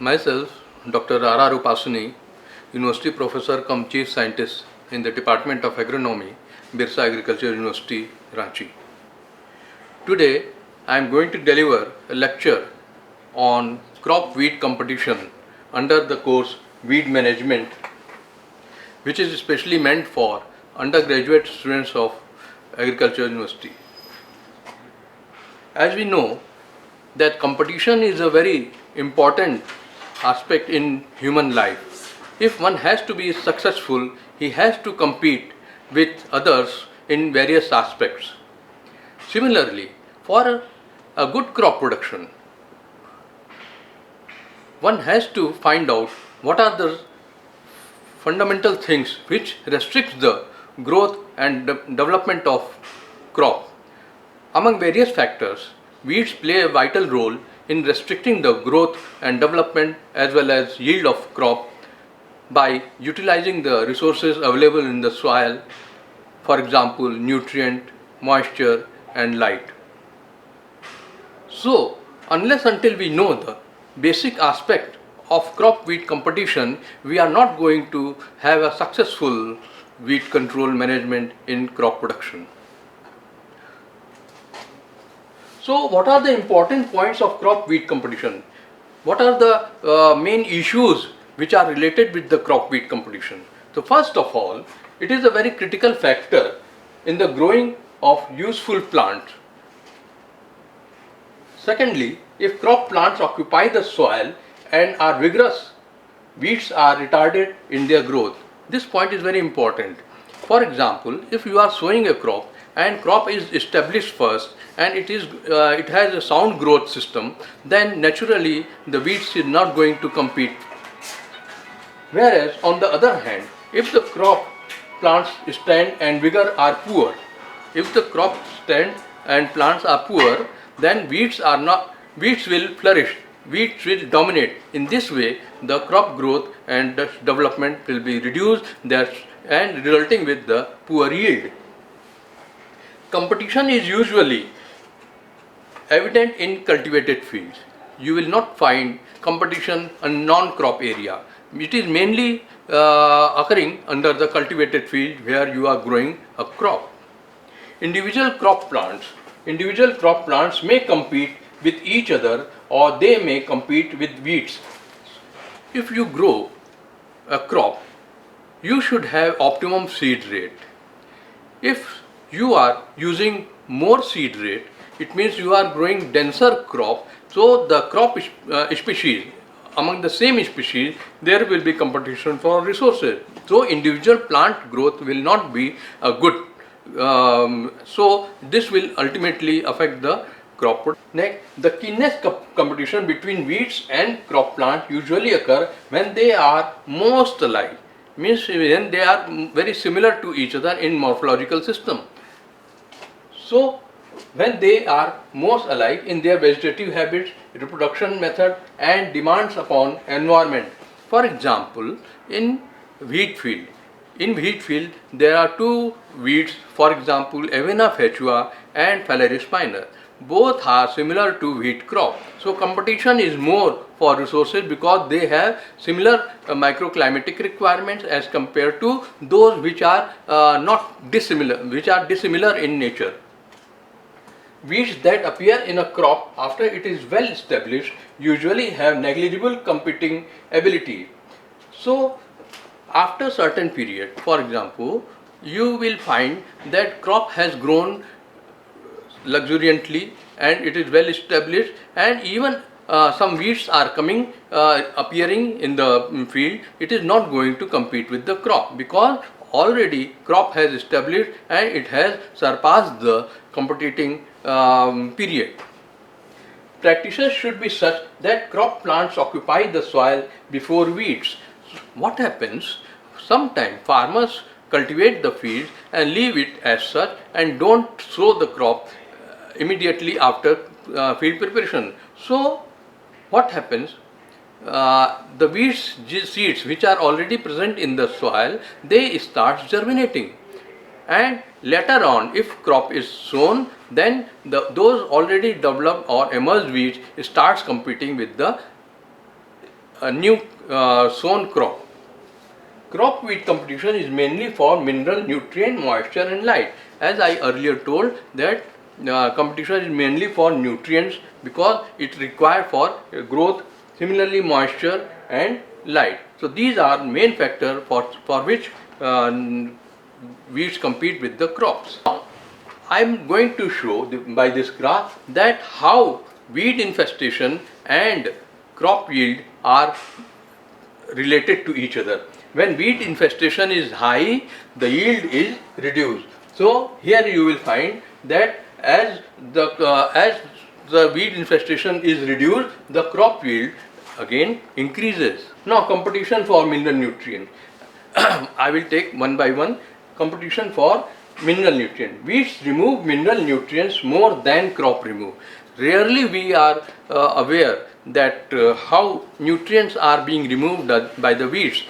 Myself, Dr. R. Upasani, University Professor cum Chief Scientist in the Department of Agronomy, Birsa Agricultural University, Ranchi. Today, I am going to deliver a lecture on crop weed competition under the course Weed Management, which is especially meant for undergraduate students of Agricultural University. As we know that competition is a very important aspect in human life. If one has to be successful, he has to compete with others in various aspects. Similarly, for a good crop production, one has to find out what are the fundamental things which restricts the growth and development of crop. Among various factors, weeds play a vital role in restricting the growth and development as well as yield of crop by utilizing the resources available in the soil, for example, nutrient, moisture and light. So, unless until we know the basic aspect of crop weed competition, we are not going to have a successful weed control management in crop production. So, what are the important points of crop weed competition? What are the main issues which are related with the crop weed competition? So, first of all, it is a very critical factor in the growing of useful plants. Secondly, if crop plants occupy the soil and are vigorous, weeds are retarded in their growth. This point is very important. For example, if you are sowing a crop and crop is established first and it has a sound growth system, then naturally the weeds is not going to compete. Whereas on the other hand, if the crop plants stand and vigor are poor, if the crop stand and plants are poor, then weeds will flourish, weeds will dominate. In this way, the crop growth and the development will be reduced and resulting with the poor yield. Competition is usually evident in cultivated fields. You will not find competition in non-crop area. It is mainly occurring under the cultivated field where you are growing a crop. Individual crop plants may compete with each other or they may compete with weeds. If you grow a crop, you should have optimum seed rate. If you are using more seed rate, it means you are growing denser crop, so the crop species, among the same species, there will be competition for resources. So individual plant growth will not be good. So this will ultimately affect the crop production. Next, the keenness competition between weeds and crop plant usually occur when they are most alike. Means when they are very similar to each other in morphological system. So, when they are most alike in their vegetative habits, reproduction method and demands upon environment. For example, in wheat field there are two weeds, for example Avena foetua and Phalaris minor. Both are similar to wheat crop. So competition is more for resources because they have similar microclimatic requirements as compared to those which are not dissimilar, which are dissimilar in nature. Weeds that appear in a crop after it is well established usually have negligible competing ability. So after certain period, for example, you will find that crop has grown luxuriantly and it is well established, and even some weeds are appearing in the field. It is not going to compete with the crop because already crop has established and it has surpassed the competing period. Practices should be such that crop plants occupy the soil before weeds. What happens? Sometimes farmers cultivate the field and leave it as such and don't sow the crop immediately after field preparation. So what happens? The weeds seeds which are already present in the soil, they start germinating, and later on if crop is sown, then those already developed or emerged weeds starts competing with the a new sown crop. Crop weed competition is mainly for mineral, nutrient, moisture and light. As I earlier told that competition is mainly for nutrients because it requires for growth, similarly moisture and light. So these are main factors for which weeds compete with the crops. I am going to show by this graph that how weed infestation and crop yield are related to each other. When weed infestation is high, the yield is reduced. So here you will find that as the weed infestation is reduced, the crop yield again increases. Now competition for mineral nutrient. I will take one by one. Competition for mineral nutrient. Weeds remove mineral nutrients more than crop remove. Rarely we are aware that how nutrients are being removed by the weeds.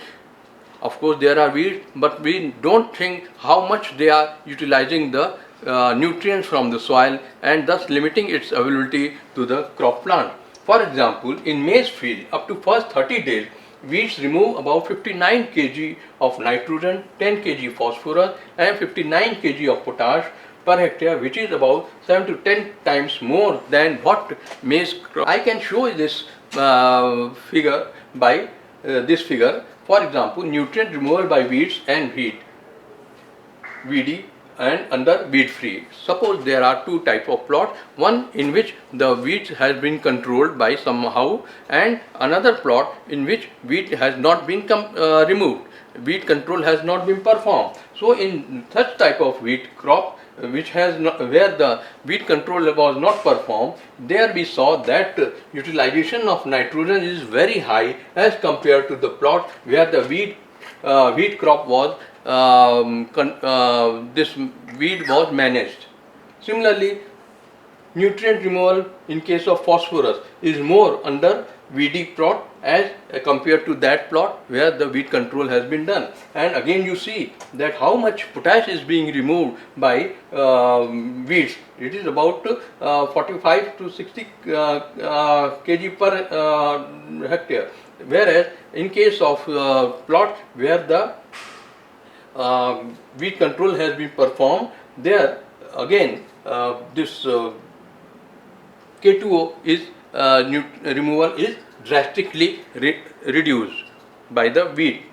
Of course there are weeds, but we don't think how much they are utilizing the nutrients from the soil and thus limiting its availability to the crop plant. For example, in maize field, up to first 30 days, weeds remove about 59 kg of nitrogen, 10 kg phosphorus and 59 kg of potash per hectare, which is about 7 to 10 times more than what maize crop. I can show this figure by this figure. For example, nutrient removal by weeds and wheat, weedy and under weed free. Suppose there are two types of plot, one in which the weeds has been controlled by somehow and another plot in which weed has not been removed. Weed control has not been performed. So in such type of wheat crop which has not, where the weed control was not performed, there we saw that utilization of nitrogen is very high as compared to the plot where the wheat crop was this weed was managed. Similarly, nutrient removal in case of phosphorus is more under weedy plot as compared to that plot where the weed control has been done. And again you see that how much potash is being removed by weeds. It is about 45 to 60 kg per hectare. Whereas in case of plot where the weed control has been performed, there again this K2O is removal is drastically reduced by the weed.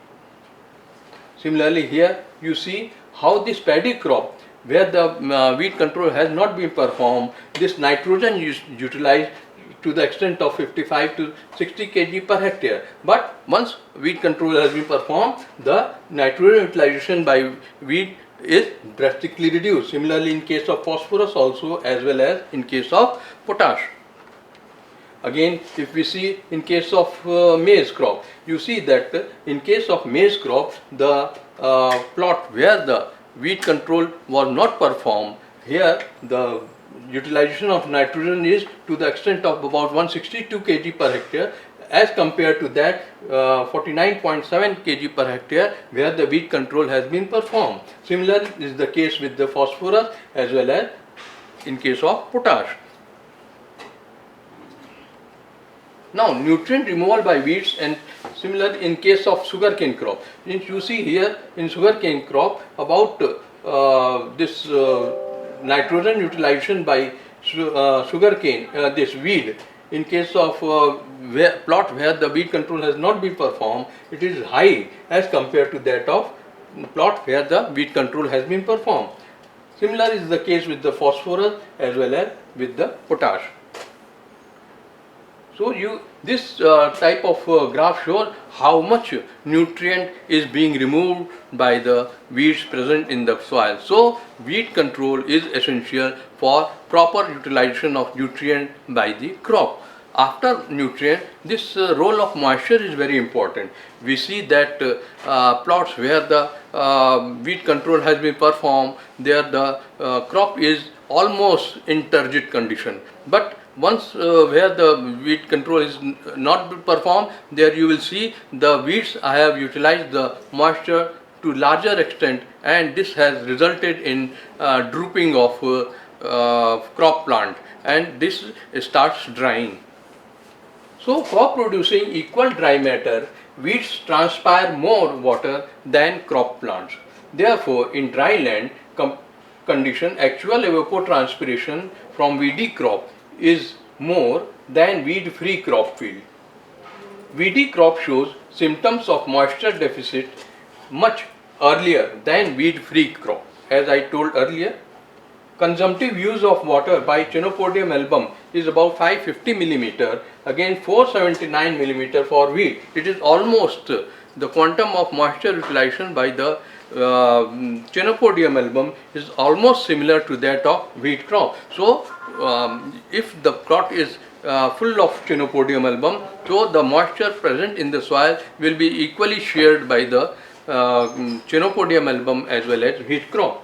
Similarly, here you see how this paddy crop where the weed control has not been performed, this nitrogen is utilized to the extent of 55 to 60 kg per hectare. But once weed control has been performed, the nitrogen utilization by weed is drastically reduced. Similarly, in case of phosphorus also as well as in case of potash. Again, if we see in case of maize crop, you see that in case of maize crop, the plot where the weed control was not performed, here the utilization of nitrogen is to the extent of about 162 kg per hectare as compared to that 49.7 kg per hectare where the weed control has been performed. Similar is the case with the phosphorus as well as in case of potash. Now, nutrient removal by weeds and similar in case of sugarcane crop. You see here in sugarcane crop about this nitrogen utilization by sugarcane, this weed. In case of plot where the weed control has not been performed, it is high as compared to that of plot where the weed control has been performed. Similar is the case with the phosphorus as well as with the potash. So this type of graph shows how much nutrient is being removed by the weeds present in the soil. So weed control is essential for proper utilization of nutrient by the crop. After nutrient, this role of moisture is very important. We see that plots where the weed control has been performed, there the crop is almost in turgid condition. But once where the weed control is not performed, there you will see the weeds have utilized the moisture to larger extent, and this has resulted in drooping of crop plant, and this starts drying. So for producing equal dry matter, weeds transpire more water than crop plants. Therefore, in dry land condition, actual evapotranspiration from weedy crop is more than weed-free crop field. Weedy crop shows symptoms of moisture deficit much earlier than weed-free crop. As I told earlier, consumptive use of water by Chenopodium album is about 550 millimeter against 479 millimeter for wheat. It is almost the quantum of moisture utilization by the Chenopodium album is almost similar to that of wheat crop. So, if the crop is full of Chenopodium album, so the moisture present in the soil will be equally shared by the Chenopodium album as well as wheat crop.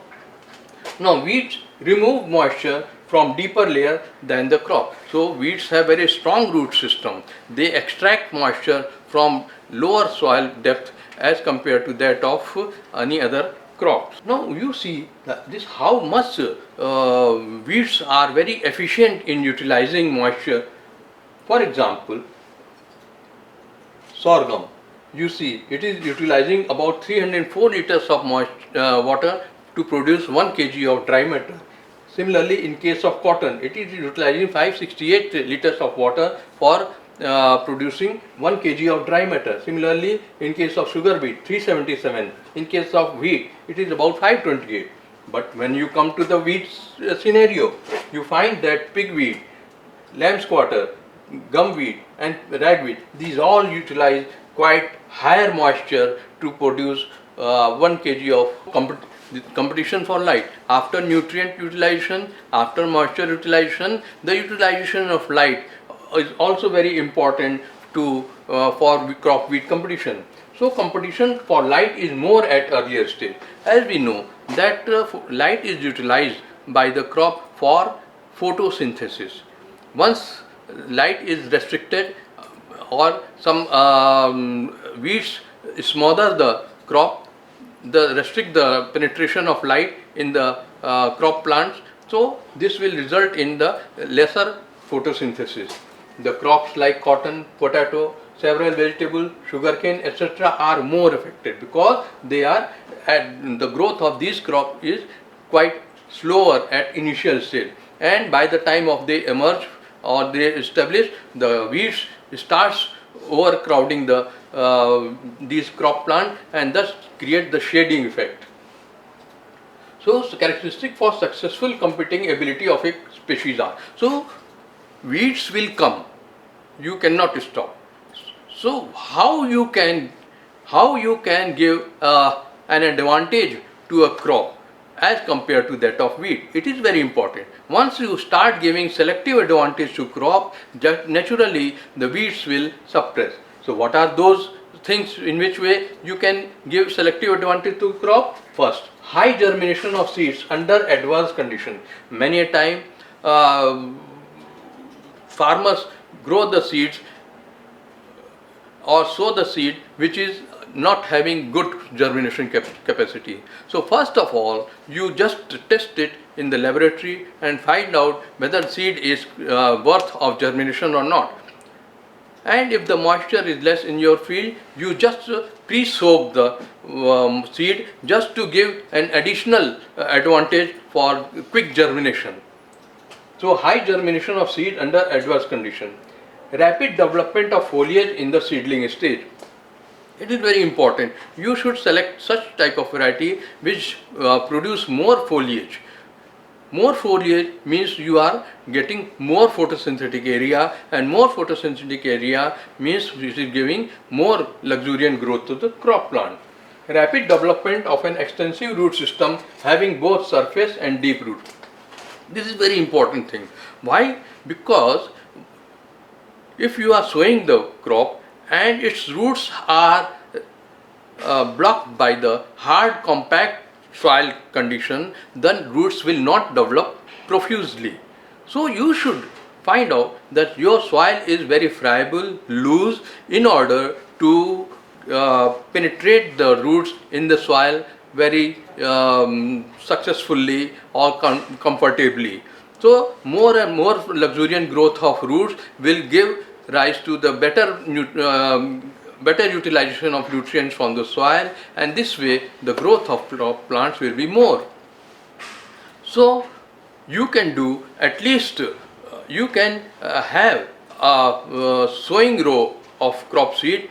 Now, weeds remove moisture from deeper layer than the crop. So, weeds have very strong root system. They extract moisture from lower soil depth as compared to that of any other crops. Now, you see this how much weeds are very efficient in utilizing moisture. For example, sorghum. You see, it is utilizing about 304 liters of water to produce 1 kg of dry matter. Similarly, in case of cotton, it is utilizing 568 liters of water for producing 1 kg of dry matter. Similarly, in case of sugar beet, 377. In case of wheat, it is about 528. But when you come to the wheat scenario, you find that pigweed, lamb's quarter, gumweed and ragweed, these all utilize quite higher moisture to produce 1 kg of competition for light. After nutrient utilization, after moisture utilization, the utilization of light is also very important to for crop wheat competition. So competition for light is more at earlier stage. As we know that light is utilized by the crop for photosynthesis. Once light is restricted or some weeds smother the crop, restrict the penetration of light in the crop plants, so this will result in the lesser photosynthesis. The crops like cotton, potato, several vegetables, sugarcane, etc. are more affected because they are the growth of these crops is quite slower at initial stage, and by the time of they emerge or they establish, the weeds starts overcrowding the these crop plant and thus create the shading effect. So characteristic for successful competing ability of a species are, so weeds will come, you cannot stop. So how you can give an advantage to a crop as compared to that of wheat? It is very important. Once you start giving selective advantage to crop, naturally the weeds will suppress. So what are those things in which way you can give selective advantage to crop? First, high germination of seeds under adverse condition. Many a time farmers grow the seeds or sow the seed which is not having good germination capacity. So first of all, you just test it in the laboratory and find out whether seed is worth of germination or not. And if the moisture is less in your field, you just pre-soak the seed just to give an additional advantage for quick germination. So high germination of seed under adverse condition. Rapid development of foliage in the seedling stage. It is very important. You should select such type of variety which produce more foliage. More foliage means you are getting more photosynthetic area, and more photosynthetic area means it is giving more luxuriant growth to the crop plant. Rapid development of an extensive root system having both surface and deep root. This is very important thing. Why? Because if you are sowing the crop and its roots are blocked by the hard compact soil condition, then roots will not develop profusely. So you should find out that your soil is very friable, loose, in order to penetrate the roots in the soil very successfully or comfortably. So more and more luxuriant growth of roots will give rise to the better utilization of nutrients from the soil, and this way the growth of crop plants will be more. So you can do at least you can have a sowing row of crop seed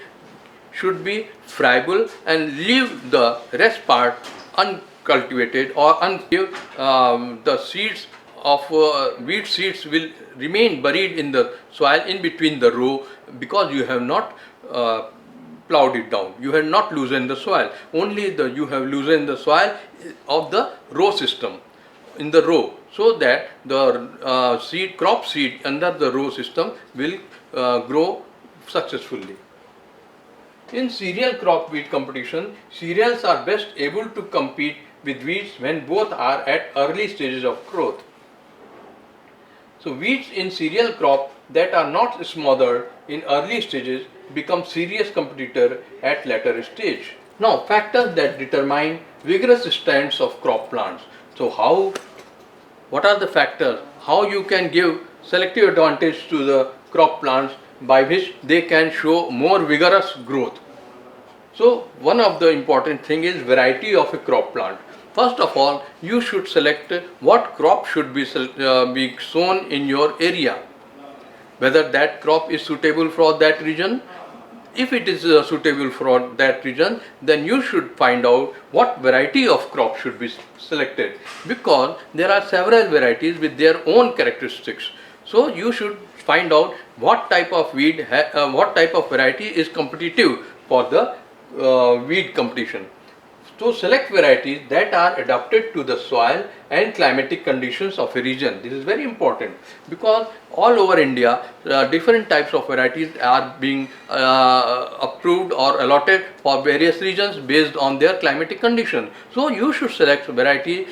should be friable and leave the rest part uncultivated or the seeds of wheat seeds will remain buried in the soil in between the row, because you have not plowed it down, you have not loosened the soil, only you have loosened the soil of the row system in the row, so that the crop seed under the row system will grow successfully. In cereal crop wheat competition, cereals are best able to compete with wheats when both are at early stages of growth. So wheats in cereal crop that are not smothered in early stages become serious competitor at later stage. Now, factors that determine vigorous stance of crop plants. So what are the factors? How you can give selective advantage to the crop plants by which they can show more vigorous growth. So one of the important thing is variety of a crop plant. First of all, you should select what crop should be sown in your area, whether that crop is suitable for that region. If it is suitable for that region, then you should find out what variety of crop should be selected, because there are several varieties with their own characteristics. So you should find out what type of variety is competitive for the weed competition. So select varieties that are adapted to the soil and climatic conditions of a region. This is very important, because all over India different types of varieties are being approved or allotted for various regions based on their climatic condition. So you should select variety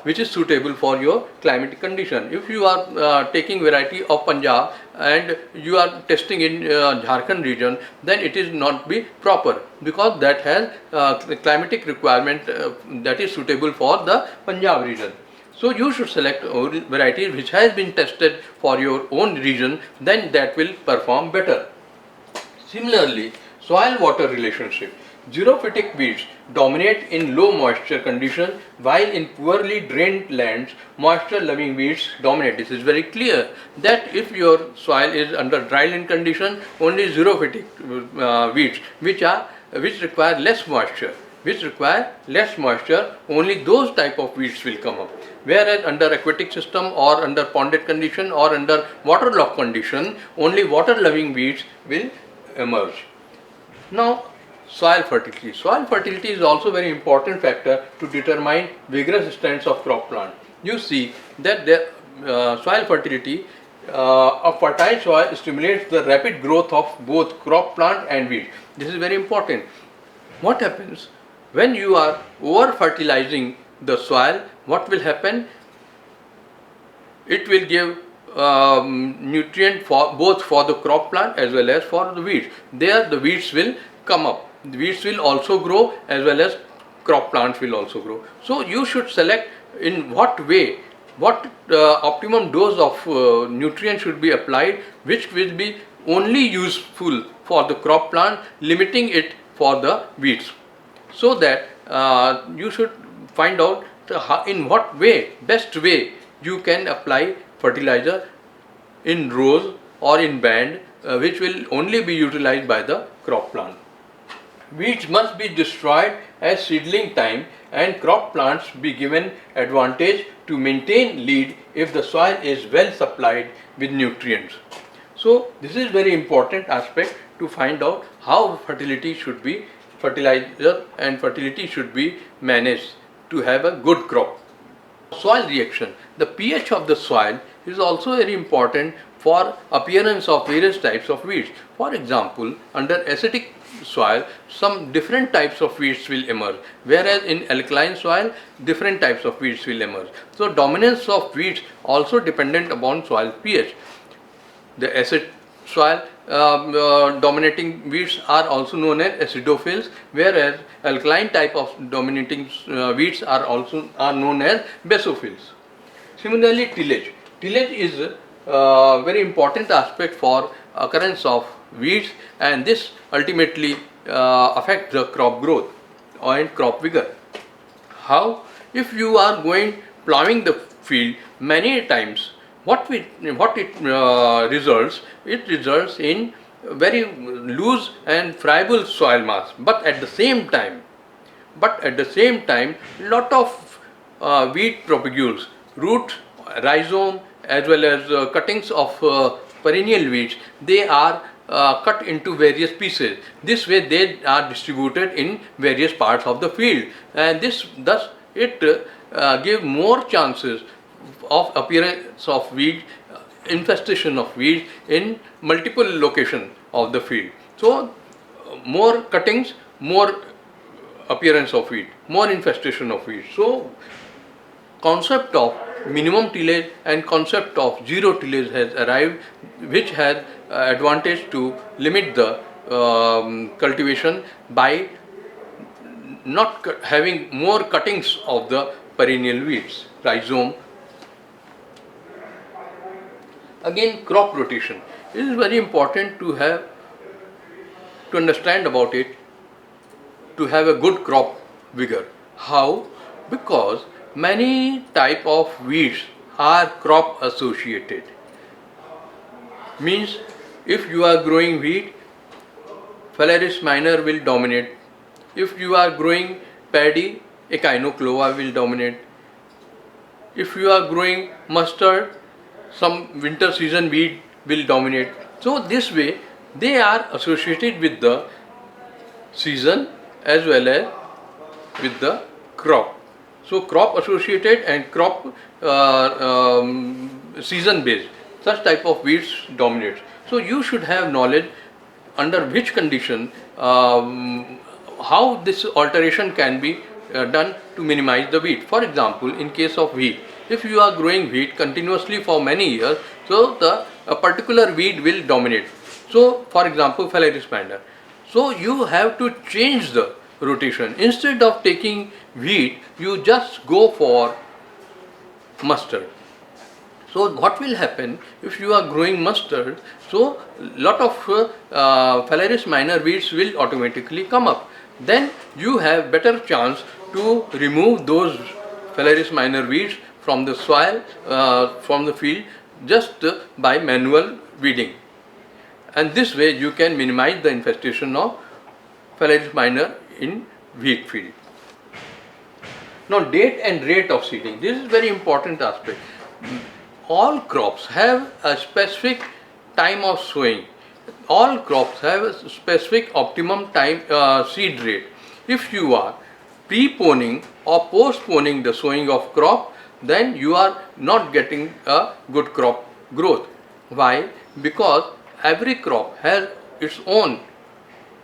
which is suitable for your climatic condition. If you are taking variety of Punjab and you are testing in Jharkhand region, then it is not be proper, because that has climatic requirement that is suitable for the Punjab region. So you should select varieties which has been tested for your own region, then that will perform better. Similarly, soil-water relationship. Xerophytic weeds dominate in low moisture conditions, while in poorly drained lands, moisture-loving weeds dominate. This is very clear that if your soil is under dryland condition, only xerophytic weeds which require less moisture, only those type of weeds will come up. Whereas under aquatic system or under ponded condition or under waterlogged condition, only water-loving weeds will emerge. Now, soil fertility. Soil fertility is also very important factor to determine vigorous stance of crop plant. You see that the soil fertility of fertile soil stimulates the rapid growth of both crop plant and weed. This is very important. What happens when you are over fertilizing the soil? What will happen? It will give nutrient for both for the crop plant as well as for the weeds. There the weeds will come up. The weeds will also grow as well as crop plants will also grow. So you should select in what way, what optimum dose of nutrient should be applied, which will be only useful for the crop plant, limiting it for the weeds. So that you should find out in what way, best way you can apply fertilizer in rows or in band, which will only be utilized by the crop plant. Weeds must be destroyed at seedling time, and crop plants be given advantage to maintain lead if the soil is well supplied with nutrients. So this is very important aspect to find out how fertilizer and fertility should be managed to have a good crop. Soil reaction. The pH of the soil is also very important for appearance of various types of weeds. For example, under acidic soil, some different types of weeds will emerge, whereas in alkaline soil, different types of weeds will emerge. So dominance of weeds also dependent upon soil pH. The acid soil dominating weeds are also known as acidophils, whereas alkaline type of dominating weeds are known as basophils. Similarly, tillage. Tillage is a very important aspect for occurrence of weeds, and this ultimately affects the crop growth and crop vigor. How? If you are going plowing the field many times, what it results? It results in very loose and friable soil mass. But at the same time, lot of weed propagules, roots, rhizome, as well as cuttings of perennial weeds, they are cut into various pieces. This way they are distributed in various parts of the field, and thus it give more chances of appearance of weed, infestation of weeds in multiple locations of the field. So more cuttings, more appearance of weed, more infestation of weeds. So concept of minimum tillage and concept of zero tillage has arrived, which has advantage to limit the cultivation by not having more cuttings of the perennial weeds, rhizome. Again, crop rotation. It is very important to understand about it, to have a good crop vigor. How? Because many type of weeds are crop associated. Means if you are growing wheat, Phalaris minor will dominate. If you are growing paddy, Echinoclova will dominate. If you are growing mustard, some winter season weed will dominate. So this way they are associated with the season as well as with the crop. So crop associated and crop season based, such type of weeds dominates. So you should have knowledge under which condition how this alteration can be done to minimize the weed. For example, in case of wheat, if you are growing wheat continuously for many years, so a particular weed will dominate. So for example, Phalaris minor. So you have to change the rotation. Instead of taking wheat, you just go for mustard. So what will happen if you are growing mustard? So lot of Phalaris minor weeds will automatically come up. Then you have better chance to remove those Phalaris minor weeds from the soil, from the field, just by manual weeding. And this way you can minimize the infestation of Phalaris minor in wheat field. Now, date and rate of seeding. This is very important aspect. All crops have a specific time of sowing. All crops have a specific optimum time seed rate. If you are preponing or postponing the sowing of crop, then you are not getting a good crop growth. Why? Because every crop has its own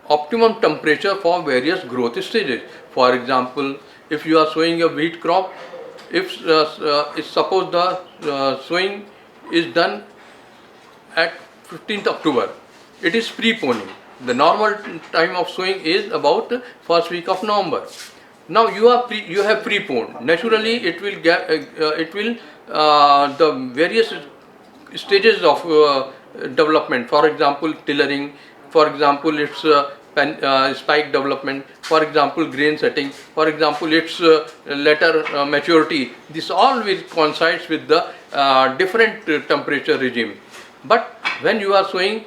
optimum temperature for various growth stages. For example, if you are sowing a wheat crop, if suppose the sowing is done at 15th October, it is preponing. The normal time of sowing is about first week of November. Now you have preponed. Naturally, it will the various stages of development. For example, tillering. For example, its spike development. For example, grain setting. For example, its later maturity. This all will coincides with the different temperature regime. But when you are sowing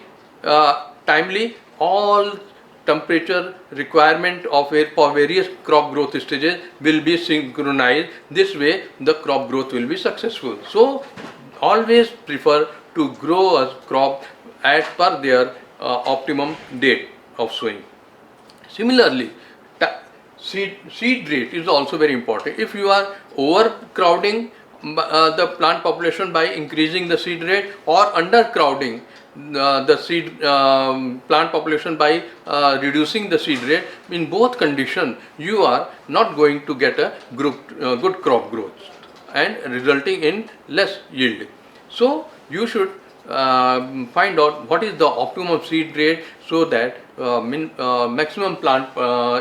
timely, all temperature requirement of for various crop growth stages will be synchronized. This way the crop growth will be successful. So always prefer to grow a crop as per their optimum date of sowing. Similarly, seed rate is also very important. If you are overcrowding the plant population by increasing the seed rate, or undercrowding the seed plant population by reducing the seed rate, in both conditions you are not going to get a good crop growth and resulting in less yield. So you should find out what is the optimum seed rate, so that maximum plant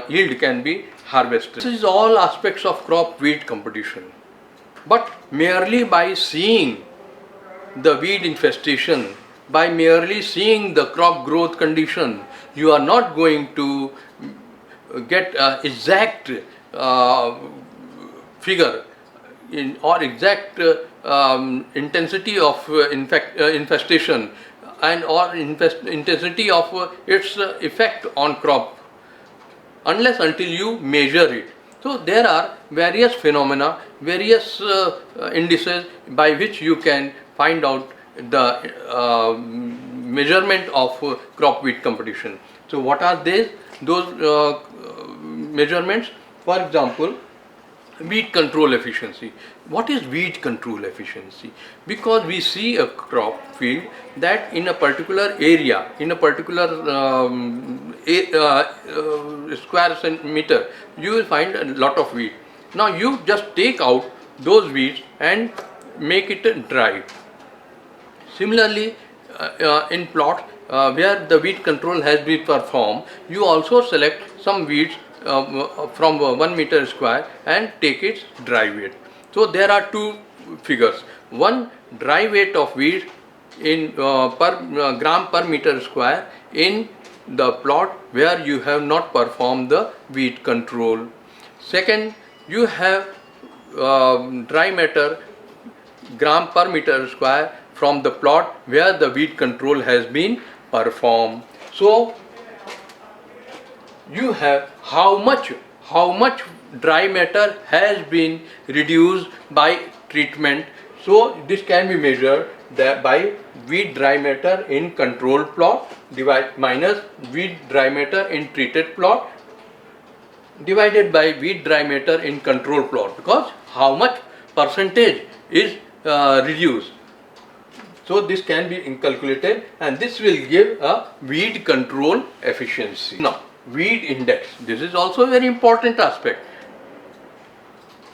yield can be harvested. This is all aspects of crop weed competition. But merely by seeing the weed infestation by merely seeing the crop growth condition. You are not going to get exact figure or exact intensity of infestation and or intensity of its effect on crop unless until you measure it. So there are various phenomena, various indices by which you can find out the measurement of crop weed competition. So what are those measurements? For example, weed control efficiency. What is weed control efficiency? Because we see a crop field that in a particular area, in a particular square centimeter, you will find a lot of weed. Now you just take out those weeds and make it dry. Similarly, in plots where the weed control has been performed, you also select some weeds from 1 meter square and take its dry weight. So there are two figures. One, dry weight of weeds in per gram per meter square in the plot where you have not performed the weed control. Second, you have dry matter gram per meter square from the plot where the weed control has been performed. So you have how much dry matter has been reduced by treatment. So this can be measured by weed dry matter in control plot minus weed dry matter in treated plot divided by weed dry matter in control plot, because how much percentage is reduced. So this can be calculated and this will give a weed control efficiency. Now, weed index, this is also a very important aspect.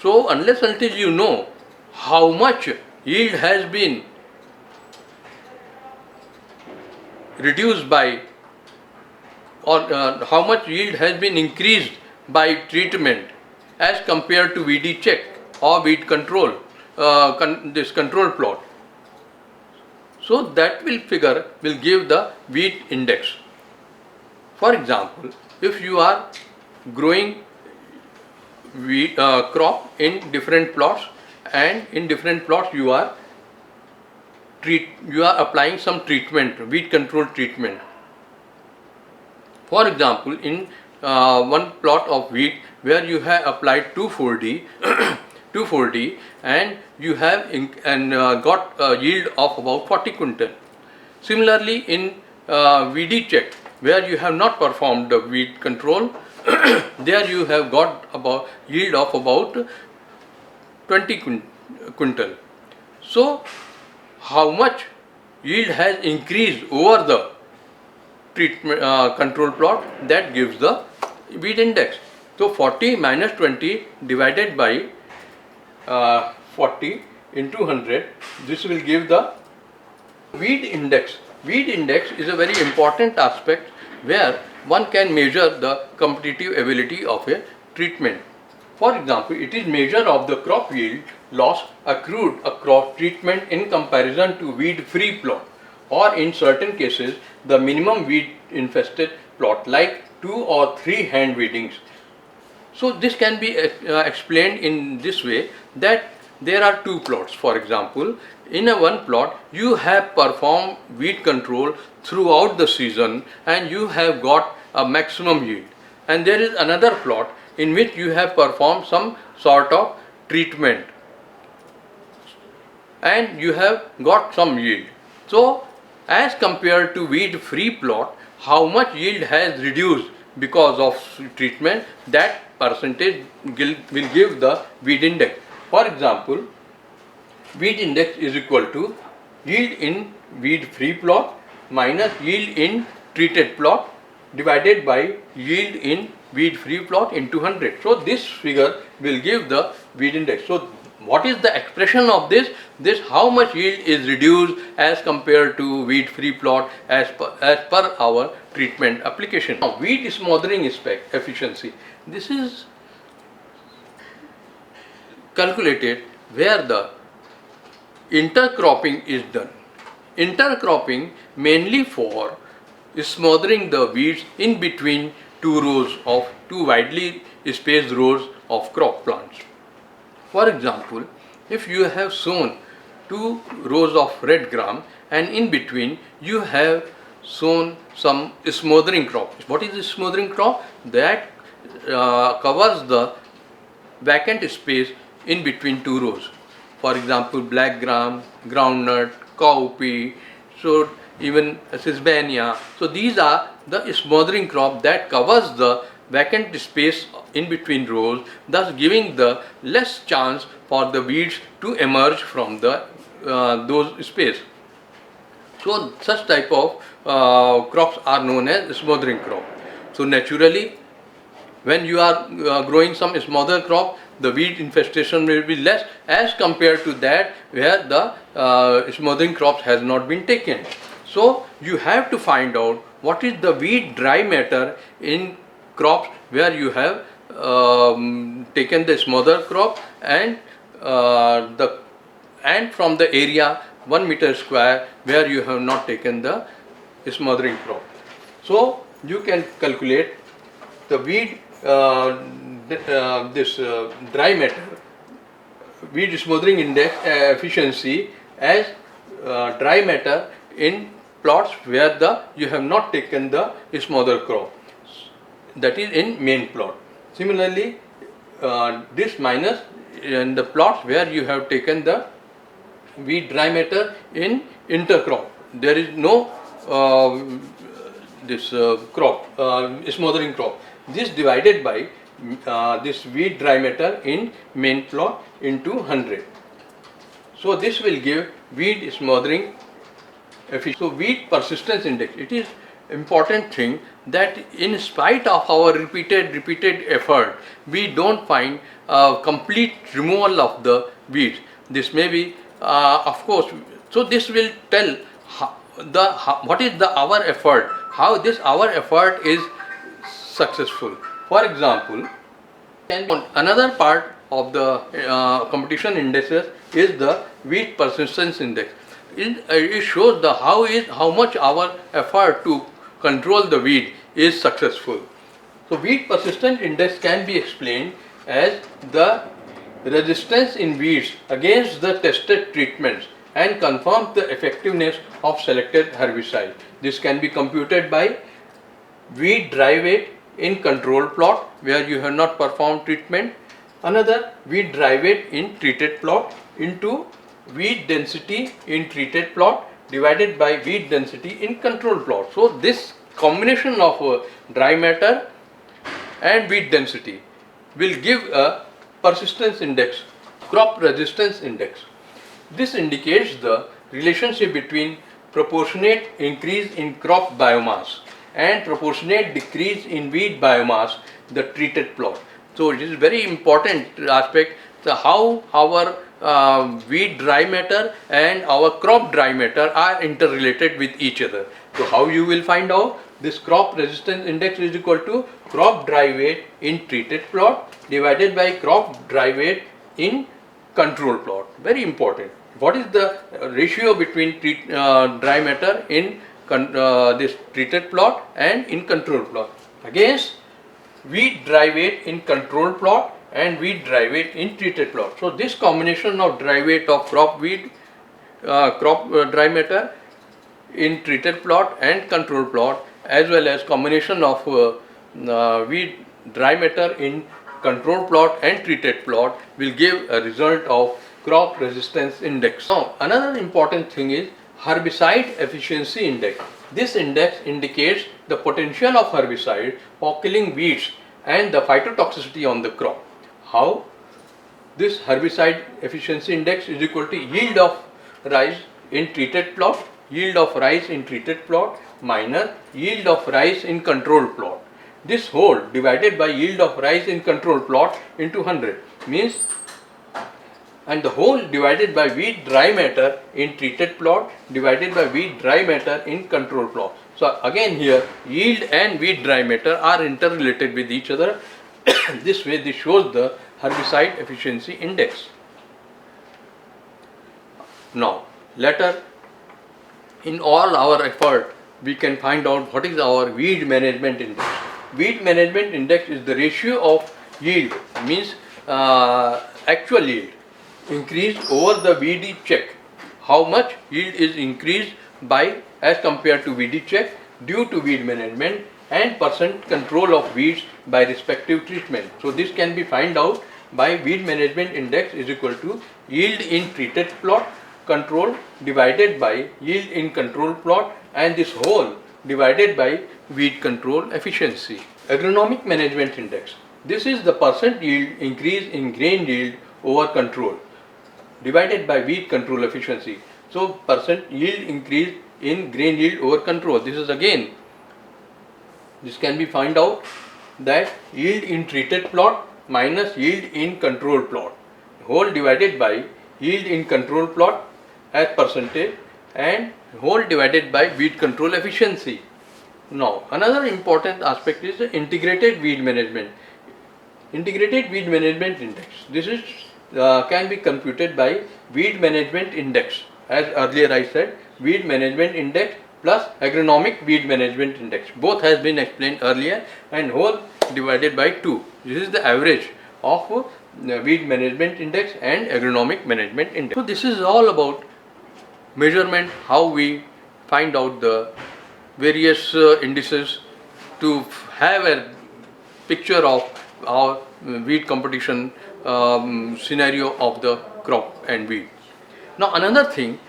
So unless until you know how much yield has been reduced by or how much yield has been increased by treatment as compared to VD check or weed control, this control plot. So that will give the weed index. For example, if you are growing wheat crop in different plots, and in different plots you are applying some treatment, weed control treatment. For example, in one plot of wheat where you have applied 2,4-D, 2,4-D, and you have got a yield of about 40 quintal. Similarly, in VD check, where you have not performed the weed control, there you have got about yield of about 20 quintal. So how much yield has increased over the treatment control plot, that gives the weed index. So 40 minus 20 divided by 40 into 100, this will give the weed index. Weed index is a very important aspect where one can measure the competitive ability of a treatment. For example, it is measure of the crop yield loss accrued across treatment in comparison to weed free plot, or in certain cases the minimum weed infested plot, like 2 or 3 hand weedings. So this can be explained in this way, that there are 2 plots. For example, in a one plot you have performed weed control throughout the season and you have got a maximum yield, and there is another plot in which you have performed some sort of treatment and you have got some yield. So as compared to weed free plot, how much yield has reduced because of treatment, that percentage will give the weed index. For example, weed index is equal to yield in weed free plot minus yield in treated plot divided by yield in weed free plot into 100. So this figure will give the weed index. So what is the expression of this? This how much yield is reduced as compared to weed free plot as per our treatment application. Now, weed smothering efficiency. This is calculated where the intercropping is done. Intercropping mainly for smothering the weeds in between two widely spaced rows of crop plants. For example, if you have sown two rows of red gram and in between you have sown some smothering crop. What is a smothering crop? That covers the vacant space in between two rows. For example, black gram, groundnut, cowpea, so even sesbania. So these are the smothering crop that covers the vacant space in between rows, thus giving the less chance for the weeds to emerge from the those space. So such type of crops are known as smothering crop. So naturally, when you are growing some smother crop, the weed infestation will be less as compared to that where the smothering crops has not been taken. So you have to find out what is the weed dry matter in crops where you have taken the smother crop and from the area 1 meter square where you have not taken the smothering crop. So you can calculate the weed dry matter weed smothering index efficiency as dry matter in plots where you have not taken the smother crop, that is in main plot. Similarly, this minus in the plots where you have taken the weed dry matter in intercrop. There is no smothering crop. This divided by this weed dry matter in main plot into 100. So this will give weed smothering efficiency. So weed persistence index, it is important thing that in spite of our repeated effort, we don't find complete removal of the weeds. This may be of course, so this will tell what is our effort, how this our effort is successful. For example, another part of the competition indices is the weed persistence index. It shows how much our effort to control the weed is successful. So weed persistence index can be explained as the resistance in weeds against the tested treatments and confirms the effectiveness of selected herbicide. This can be computed by weed dry weight in control plot where you have not performed treatment, another weed dry weight in treated plot into weed density in treated plot divided by weed density in control plot. So this combination of dry matter and weed density will give a persistence index, crop resistance index. This indicates the relationship between proportionate increase in crop biomass and proportionate decrease in weed biomass, the treated plot. So it is very important aspect, how our weed dry matter and our crop dry matter are interrelated with each other. So how you will find out? This crop resistance index is equal to crop dry weight in treated plot divided by crop dry weight in control plot. Very important. What is the ratio between dry matter in this treated plot and in control plot against weed dry weight in control plot and weed dry weight in treated plot? So this combination of dry weight of crop dry matter in treated plot and control plot, as well as combination of weed dry matter in control plot and treated plot, will give a result of crop resistance index. Now another important thing is herbicide efficiency index. This index indicates the potential of herbicide for killing weeds and the phytotoxicity on the crop. How? This herbicide efficiency index is equal to yield of rice in treated plot, yield of rice in treated plot minus yield of rice in control plot. This whole divided by yield of rice in control plot into 100 means, and the whole divided by weed dry matter in treated plot divided by weed dry matter in control plot. So again here yield and weed dry matter are interrelated with each other. This way this shows the herbicide efficiency index. Now let us in all our effort, we can find out what is our weed management index. Weed management index is the ratio of yield, means actual yield, increased over the VD check. How much yield is increased by as compared to VD check due to weed management and percent control of weeds by respective treatment. So this can be find out by weed management index is equal to yield in treated plot control divided by yield in control plot, and this whole divided by weed control efficiency. Agronomic management index. This is the percent yield increase in grain yield over control divided by weed control efficiency. So percent yield increase in grain yield over control. This can be find out that yield in treated plot minus yield in control plot whole divided by yield in control plot as percentage and whole divided by weed control efficiency. Now another important aspect is the integrated weed management. Integrated weed management index. This is can be computed by weed management index. As earlier I said, weed management index plus agronomic weed management index. Both has been explained earlier, and whole divided by 2. This is the average of weed management index and agronomic management index. So this is all about measurement, how we find out the various indices to have a picture of our weed competition scenario of the crop and weed. Now another thing,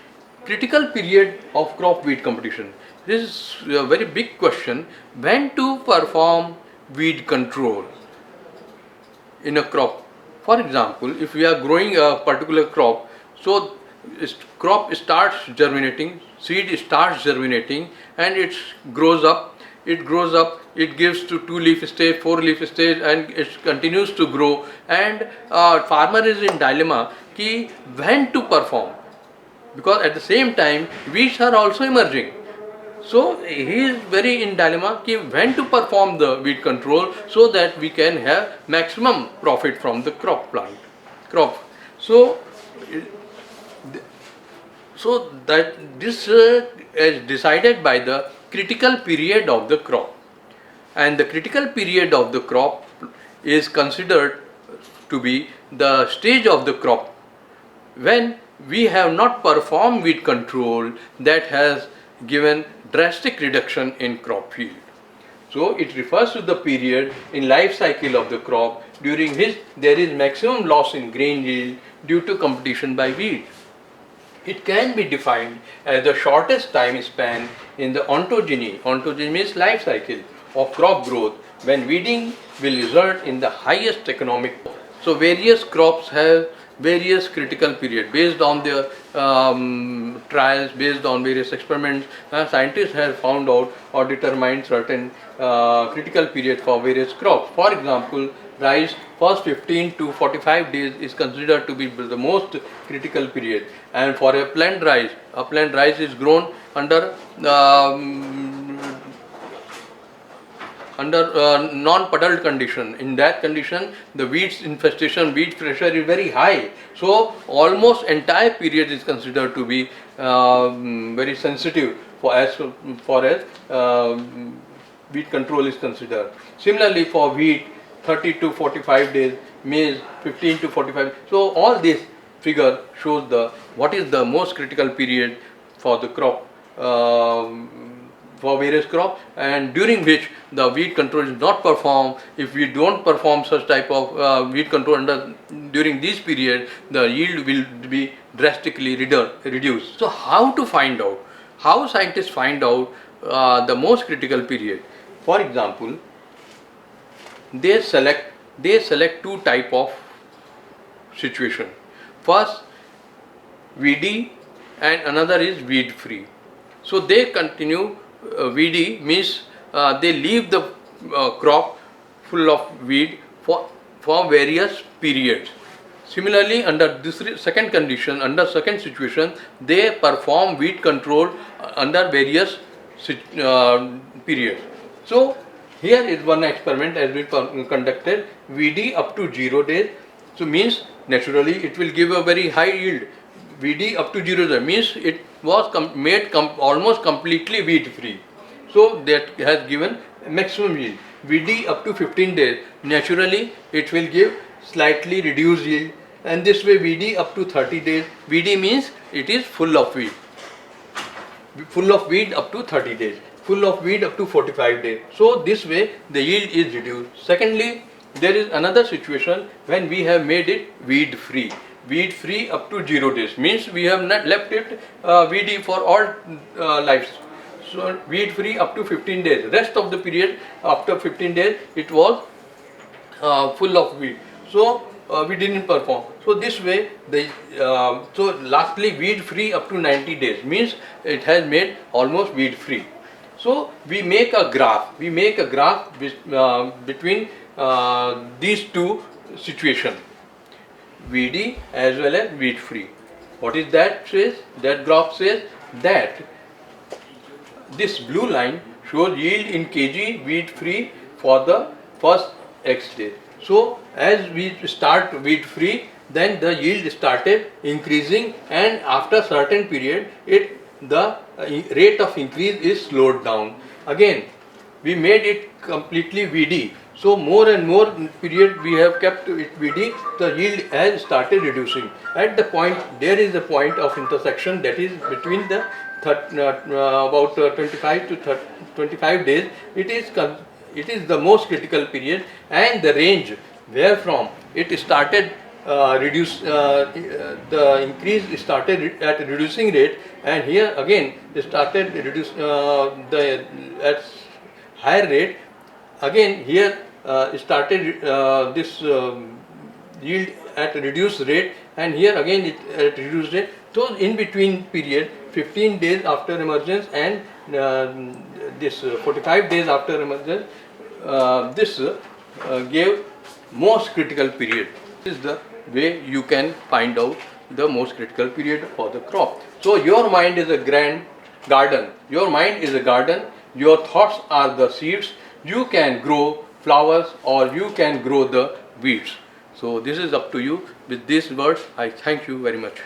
critical period of crop weed competition. This is a very big question, when to perform weed control in a crop. For example, if we are growing a particular crop, so crop starts germinating, seed starts germinating, and it grows up, it gives to 2-leaf stage, 4-leaf stage, and it continues to grow, and farmer is in dilemma ki when to perform, because at the same time weeds are also emerging. So he is very in dilemma ki when to perform the weed control so that we can have maximum profit from the crop. So that this is decided by the critical period of the crop, and the critical period of the crop is considered to be the stage of the crop when we have not performed weed control that has given drastic reduction in crop yield. So it refers to the period in life cycle of the crop during which there is maximum loss in grain yield due to competition by weeds. It can be defined as the shortest time span in the ontogeny. Ontogeny means life cycle of crop growth, when weeding will result in the highest economic. So various crops have various critical period based on their trials, based on various experiments. Scientists have found out or determined certain critical period for various crops. For example, rice, first 15 to 45 days is considered to be the most critical period, and for a plant rice is grown under non-puddled condition. In that condition, the weeds infestation, weed pressure is very high. So almost entire period is considered to be very sensitive for as weed control is considered. Similarly, for wheat, 30 to 45 days, maize 15 to 45. So all this figure shows what is the most critical period for the crop, for various crops, and during which the weed control is not performed. If we don't perform such type of weed control during this period, the yield will be drastically reduced. So how to find out? How scientists find out the most critical period? For example, they select two type of situation. First, weedy, and another is weed free. So they continue weedy means they leave the crop full of weed for various periods. Similarly, under this second condition, under second situation, they perform weed control under various periods. So here is one experiment has been conducted, weedy up to 0 days. So means naturally it will give a very high yield. VD up to 0 days means it was made almost completely weed free. So that has given maximum yield. VD up to 15 days, naturally it will give slightly reduced yield, and this way VD up to 30 days. VD means it is full of weed. Full of weed up to 30 days, full of weed up to 45 days. So this way the yield is reduced. Secondly, there is another situation when we have made it weed free. Weed free up to 0 days means we have not left it weedy for all lives. So weed free up to 15 days. Rest of the period after 15 days it was full of weed. So we didn't perform. So this way the so lastly weed free up to 90 days means it has made almost weed free. So we make a graph. We make a graph between these two situations, VD as well as weed free. What is that says? That graph says that this blue line shows yield in kg weed free for the first X days. So as we start weed free, then the yield started increasing, and after certain period the rate of increase is slowed down. Again we made it completely weedy. So more and more period we have kept it weedy, the yield has started reducing. At the point, there is a point of intersection, that is between the about 25 to 25 days. It is the most critical period, and the range where from it started the increase started at a reducing rate, and here again it started reduce at higher rate. Again here it started this yield at a reduced rate, and here again it at reduced rate. So in between period, 15 days after emergence and this 45 days after emergence, this gave most critical period. This is the way you can find out the most critical period for the crop. So your mind is a grand garden. Your mind is a garden. Your thoughts are the seeds. You can grow flowers or you can grow the weeds. So this is up to you. With these words, I thank you very much.